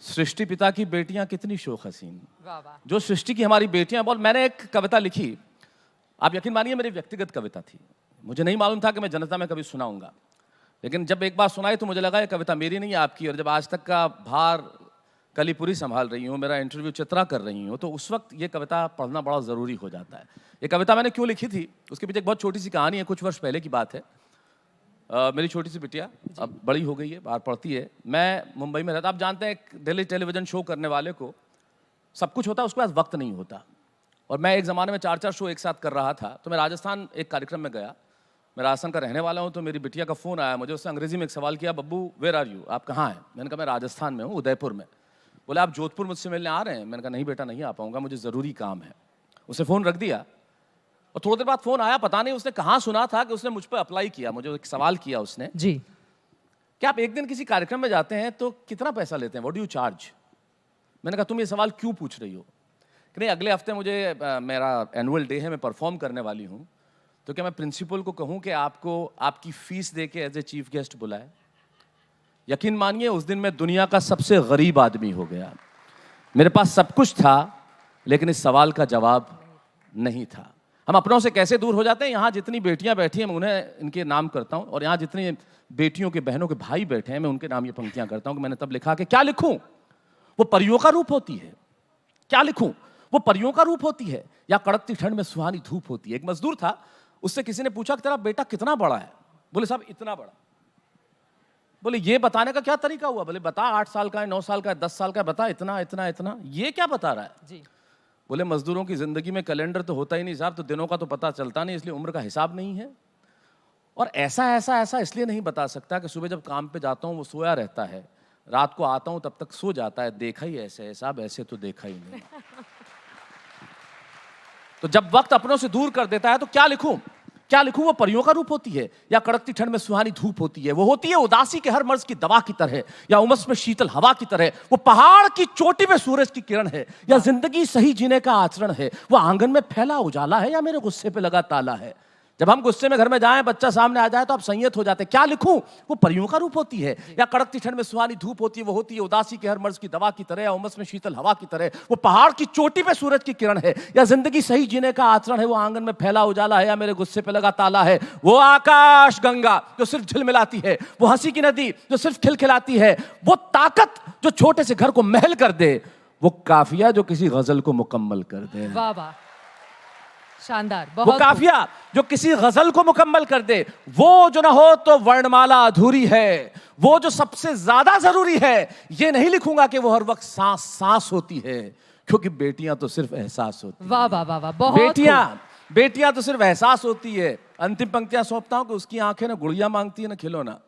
सृष्टि पिता की बेटियां कितनी शोख हसीन। वाह वाह। जो सृष्टि की हमारी बेटियां बोल। मैंने एक कविता लिखी, आप यकीन मानिए मेरी व्यक्तिगत कविता थी। मुझे नहीं मालूम था कि मैं जनता में कभी सुनाऊंगा, लेकिन जब एक बार सुनाई तो मुझे लगा ये कविता मेरी नहीं आपकी। और जब आज तक का भार कलीपुरी संभाल रही हूँ, मेरा इंटरव्यू चित्रा कर रही हूँ, तो उस वक्त ये कविता पढ़ना बड़ा ज़रूरी हो जाता है। ये कविता मैंने क्यों लिखी थी, उसके पीछे एक बहुत छोटी सी कहानी है। कुछ वर्ष पहले की बात है। मेरी छोटी सी बिटिया अब बड़ी हो गई है, बाहर पढ़ती है। मैं मुंबई में रहता। आप जानते हैं एक दिल्ली टेलीविज़न शो करने वाले को सब कुछ होता है, उसके पास वक्त नहीं होता। और मैं एक ज़माने में 4-4 शो एक साथ कर रहा था। तो मैं राजस्थान एक कार्यक्रम में गया। मैं राजस्थान का रहने वाला हूँ, तो मेरी बिटिया का फ़ोन आया मुझे। उसने अंग्रेज़ी में एक सवाल किया, बब्बू वेयर आर यू, आप कहाँ हैं? मैंने कहा मैं राजस्थान में हूँ, उदयपुर में। बोले आप जोधपुर मुझसे मिलने आ रहे हैं? मैंने कहा नहीं बेटा, नहीं आ पाऊँगा, मुझे ज़रूरी काम है। उसने फ़ोन रख दिया और थोड़ी देर बाद फ़ोन आया। पता नहीं उसने कहाँ सुना था कि उसने मुझ पर अप्लाई किया। मुझे एक सवाल किया उसने जी, क्या आप एक दिन किसी कार्यक्रम में जाते हैं तो कितना पैसा लेते हैं, व्हाट डू यू चार्ज? मैंने कहा तुम ये सवाल क्यों पूछ रही हो? कि नहीं, अगले हफ्ते मुझे मेरा एनुअल डे है, मैं परफॉर्म करने वाली हूँ, तो क्या मैं प्रिंसिपल को कहूँ कि आपको आपकी फीस दे के एज ए चीफ गेस्ट बुलाए? यकीन मानिए उस दिन मैं दुनिया का सबसे गरीब आदमी हो गया। मेरे पास सब कुछ था, लेकिन इस सवाल का जवाब नहीं था। हम अपनों से कैसे दूर हो जाते हैं। यहाँ जितनी बेटियां बैठी हैं मैं उन्हें इनके नाम करता हूँ, और यहाँ जितनी बेटियों के बहनों के भाई बैठे हैं मैं उनके नाम ये पंक्तियां करता हूँ कि मैंने तब लिखा कि क्या लिखूं वो परियों का रूप होती है, क्या लिखूं वो परियों का रूप होती है, या कड़कती ठंड में सुहानी धूप होती है। एक मजदूर था, उससे किसी ने पूछा कि तेरा बेटा कितना बड़ा है? बोले साहब इतना बड़ा। बोले ये बताने का क्या तरीका हुआ? बोले बता 8 साल का है, 9 साल का है, 10 साल का है, बता इतना इतना इतना। ये क्या बता रहा है? जी। बोले मजदूरों की जिंदगी में कैलेंडर तो होता ही नहीं साहब, तो दिनों का तो पता चलता नहीं, इसलिए उम्र का हिसाब नहीं है। और ऐसा ऐसा ऐसा इसलिए नहीं बता सकता कि सुबह जब काम पे जाता हूँ वो सोया रहता है, रात को आता हूँ तब तक सो जाता है। देखा ही ऐसे है साहब, ऐसे तो देखा ही नहीं। तो जब वक्त अपनों से दूर कर देता है तो क्या लिखूं, क्या लिखूं? वो परियों का रूप होती है, या कड़कती ठंड में सुहानी धूप होती है। वो होती है उदासी के हर मर्ज की दवा की तरह, या उमस में शीतल हवा की तरह। वो पहाड़ की चोटी में सूरज की किरण है, या जिंदगी सही जीने का आचरण है। वो आंगन में फैला उजाला है, या मेरे गुस्से पे लगा ताला है। जब हम गुस्से में घर में जाएं, बच्चा सामने आ जाए तो आप संयत हो जाते हैं। क्या लिखूं? वो परियों का रूप होती है, या कड़कती ठंड में सुहानी धूप होती है। वो होती है उदासी के हर मर्ज की दवा की तरह, या उमस में शीतल हवा की तरह। वो पहाड़ की चोटी पे सूरज की किरण है, या जिंदगी सही जीने का आचरण है। वो आंगन में फैला उजाला है, या मेरे गुस्से पे लगा ताला है। वो आकाश गंगा जो सिर्फ झिलमिलाती है, वो हंसी की नदी जो सिर्फ खिलखिलाती है, वो ताकत जो छोटे से घर को महल कर दे, वो काफिया जो किसी गजल को मुकम्मल कर दे। वाह वाह, शानदार। वो बहुत काफिया जो किसी गजल को मुकम्मल कर दे। वो जो ना हो तो वर्णमाला अधूरी है। वो जो सबसे ज्यादा जरूरी है। ये नहीं लिखूंगा कि वो हर वक्त सांस सांस होती है, क्योंकि बेटियां तो सिर्फ एहसास होती है। वाह वाह वाह वाह, बहुत बेटियां तो सिर्फ एहसास होती है। अंतिम पंक्तियां सौंपता हूं कि उसकी आंखें ना गुड़िया मांगती है ना खिलौना।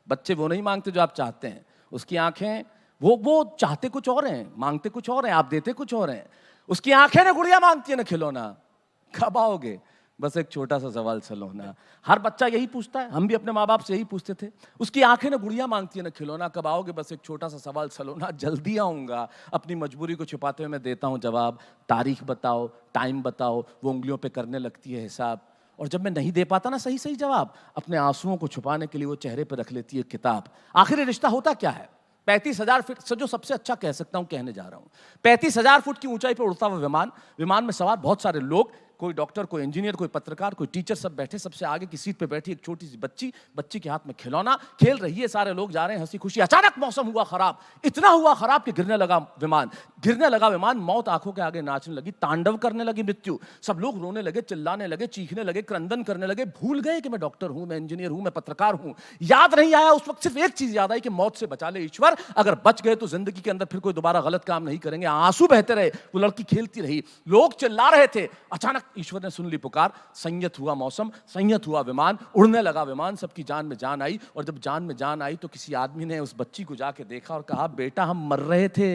बच्चे वो नहीं मांगते जो आप चाहते हैं। उसकी आंखें वो चाहते कुछ और हैं, मांगते कुछ और हैं, आप देते कुछ और हैं। उसकी आंखें ना गुड़िया मांगती है ना खिलौना। कब आओगे? बस एक छोटा सा सवाल सलोना। हर बच्चा यही पूछता है, हम भी अपने माँ बाप से यही पूछते थे। उसकी आंखें ना गुड़िया मांगती है ना खिलौना। कब आओगे? बस एक छोटा सा सवाल सलोना। जल्दी आऊँगा। अपनी मजबूरी को छिपाते हुए मैं देता हूँ जवाब। तारीख बताओ, टाइम बताओ, वो उंगलियों पे करने लगती है हिसाब। और जब मैं नहीं दे पाता ना सही सही जवाब, अपने आंसुओं को छुपाने के लिए वो चेहरे पर रख लेती है किताब। आखिर रिश्ता होता क्या है? 35,000 फीट से, जो सबसे अच्छा कह सकता हूं कहने जा रहा हूं। 35,000 फुट की ऊंचाई पर उड़ता हुआ विमान, विमान में सवार बहुत सारे लोग, कोई डॉक्टर, कोई इंजीनियर, कोई पत्रकार, कोई टीचर, सब बैठे। सबसे आगे की सीट पे बैठी एक छोटी सी बच्ची, बच्ची के हाथ में खिलौना, खेल रही है। सारे लोग जा रहे हैं हंसी खुशी। अचानक मौसम हुआ खराब, इतना हुआ खराब कि गिरने लगा विमान। गिरने लगा विमान, मौत आंखों के आगे नाचने लगी, तांडव करने लगी मृत्यु। सब लोग रोने लगे, चिल्लाने लगे, चीखने लगे, क्रंदन करने लगे। भूल गए कि मैं डॉक्टर हूं, मैं इंजीनियर हूं, मैं पत्रकार हूं। याद नहीं आया उस वक्त, सिर्फ एक चीज याद आई कि मौत से बचा ले ईश्वर। अगर बच गए तो जिंदगी के अंदर फिर कोई दोबारा गलत काम नहीं करेंगे। आंसू बहते रहे, वो लड़की खेलती रही, लोग चिल्ला रहे थे। अचानक ईश्वर ने सुन ली पुकार। संयत हुआ मौसम, संयत हुआ विमान, उड़ने लगा विमान। सबकी जान में जान आई। और जब जान में जान आई तो किसी आदमी ने उस बच्ची को जाके देखा और कहा, बेटा हम मर रहे थे,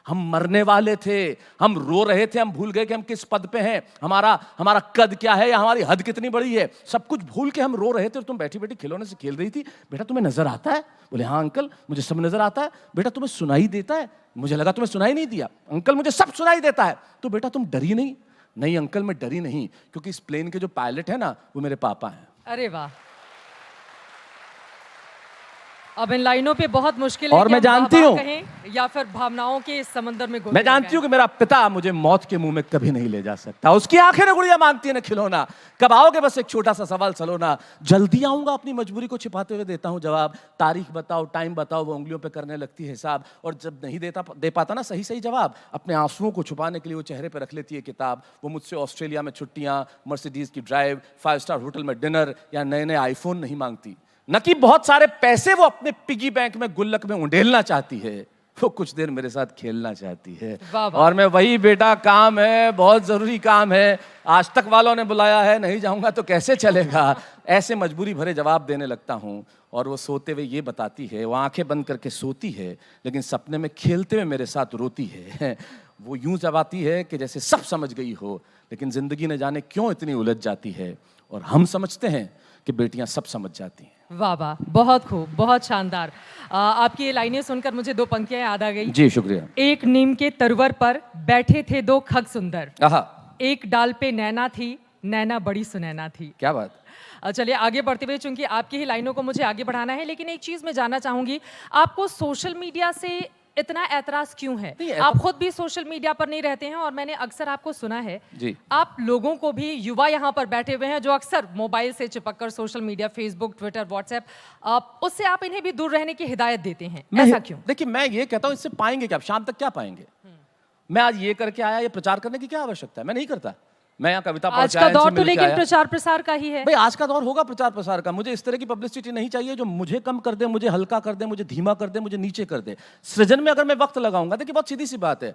हम मरने वाले थे, हम रो रहे थे, हम भूल गए कि हम किस पद पे हैं, हमारा कद क्या है, या हमारी हद कितनी बड़ी है। सब कुछ भूल के हम रो रहे थे और तुम बैठी बैठी खिलौने से खेल रही थी। बेटा तुम्हें नजर आता है? बोले हाँ अंकल, मुझे सब नजर आता है। बेटा तुम्हें सुनाई देता है? मुझे लगा तुम्हें सुनाई नहीं दिया। अंकल मुझे सब सुनाई देता है। तो बेटा तुम डरी नहीं? नहीं अंकल मैं डरी नहीं, क्योंकि इस प्लेन के जो पायलट है ना वो मेरे पापा हैं। अरे वाह। अब इन लाइनों पे बहुत मुश्किल है और कि मैं हम जानती वाह-वाह हूँ। कहें या फिर भावनाओं के इस समंदर में मैं जानती हूँ कि मेरा पिता मुझे मौत के मुंह में कभी नहीं ले जा सकता। उसकी आंखें ना गुड़िया मांगती है ना खिलौना। कब आओगे? बस एक छोटा सा सवाल सलोना। जल्दी आऊंगा, अपनी मजबूरी को छिपाते हुए देता हूँ जवाब। तारीख बताओ, टाइम बताओ, वो उंगलियों पे करने लगती है हिसाब। और जब नहीं दे पाता ना सही सही जवाब, अपने आंसुओं को छुपाने के लिए वो चेहरे पे रख लेती है किताब। वो मुझसे ऑस्ट्रेलिया में छुट्टियां, मर्सिडीज की ड्राइव, 5 स्टार होटल में डिनर या नए नए आईफोन नहीं मांगती। न कि बहुत सारे पैसे वो अपने पिगी बैंक में गुल्लक में उंडेलना चाहती है। वो कुछ देर मेरे साथ खेलना चाहती है। वाह वाह। और मैं वही बेटा काम है, बहुत जरूरी काम है। आज तक वालों ने बुलाया है, नहीं जाऊंगा तो कैसे चलेगा? ऐसे मजबूरी भरे जवाब देने लगता हूँ। और वो सोते हुए ये बताती है, वो आंखें बंद करके सोती है लेकिन सपने में खेलते हुए मेरे साथ रोती है। वो यूं जबाती है कि जैसे सब समझ गई हो, लेकिन जिंदगी न जाने क्यों इतनी उलझ जाती है। और हम समझते हैं कि बेटियां सब समझ जाती हैं। वाह वाह, बहुत खूब, बहुत शानदार। आपकी ये लाइनें सुनकर मुझे 2 पंक्तियां याद आ गई। जी शुक्रिया। एक नीम के तरवर पर बैठे थे 2 खग सुंदर, आहा, एक डाल पे नैना थी, नैना बड़ी सुनैना थी। क्या बात। चलिए आगे बढ़ते हुए, चूंकि आपकी ही लाइनों को मुझे आगे बढ़ाना है, लेकिन एक चीज मैं जानना चाहूंगी, आपको सोशल मीडिया से इतना ऐतराज क्यों है? नहीं, आप खुद भी सोशल मीडिया पर नहीं रहते हैं और मैंने अक्सर आपको सुना है जी। आप लोगों को भी, युवा यहाँ पर बैठे हुए हैं जो अक्सर मोबाइल से चिपककर social media, Facebook, Twitter, WhatsApp, उससे आप इन्हें भी दूर रहने की हिदायत देते हैं, ऐसा क्यों? देखिए, मैं ये कहता हूँ इससे पाएंगे क्या? आप शाम तक क्या पाएंगे? मैं आज ये करके आया, ये प्रचार करने की क्या आवश्यकता है? मैं नहीं करता। मैं यहाँ कविता पढ़ आज के का आया, इनसे दौर तो मिल के लेकिन आया। प्रचार प्रसार का ही है। भाई आज का दौर होगा प्रचार प्रसार का। मुझे इस तरह की पब्लिसिटी नहीं चाहिए जो मुझे कम कर दे, मुझे हल्का कर दे, मुझे धीमा कर दे, मुझे नीचे कर दे। सृजन में अगर मैं वक्त लगाऊंगा, देखिए बहुत सीधी सी बात है,